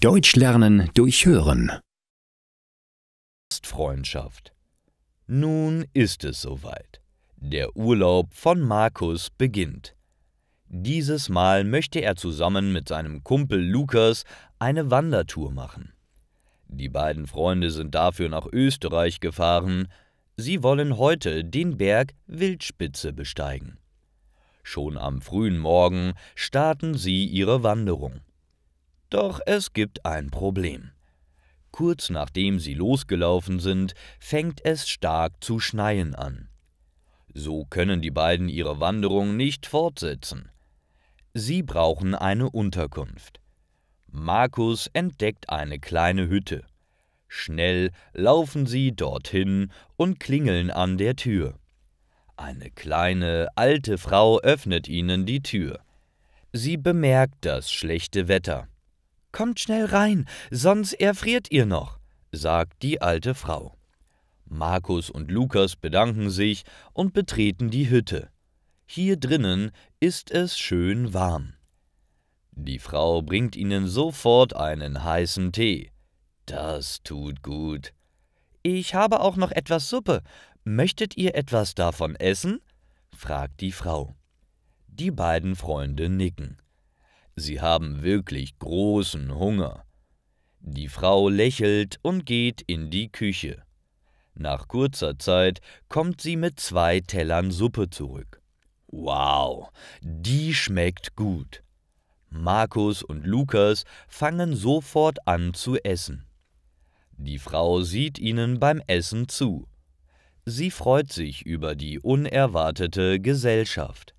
Deutsch lernen durch Hören. Gastfreundschaft. Nun ist es soweit. Der Urlaub von Markus beginnt. Dieses Mal möchte er zusammen mit seinem Kumpel Lukas eine Wandertour machen. Die beiden Freunde sind dafür nach Österreich gefahren. Sie wollen heute den Berg Wildspitze besteigen. Schon am frühen Morgen starten sie ihre Wanderung. Doch es gibt ein Problem. Kurz nachdem sie losgelaufen sind, fängt es stark zu schneien an. So können die beiden ihre Wanderung nicht fortsetzen. Sie brauchen eine Unterkunft. Markus entdeckt eine kleine Hütte. Schnell laufen sie dorthin und klingeln an der Tür. Eine kleine, alte Frau öffnet ihnen die Tür. Sie bemerkt das schlechte Wetter. »Kommt schnell rein, sonst erfriert ihr noch«, sagt die alte Frau. Markus und Lukas bedanken sich und betreten die Hütte. Hier drinnen ist es schön warm. Die Frau bringt ihnen sofort einen heißen Tee. Das tut gut. »Ich habe auch noch etwas Suppe. Möchtet ihr etwas davon essen?« fragt die Frau. Die beiden Freunde nicken. Sie haben wirklich großen Hunger. Die Frau lächelt und geht in die Küche. Nach kurzer Zeit kommt sie mit 2 Tellern Suppe zurück. Wow, die schmeckt gut. Markus und Lukas fangen sofort an zu essen. Die Frau sieht ihnen beim Essen zu. Sie freut sich über die unerwartete Gesellschaft.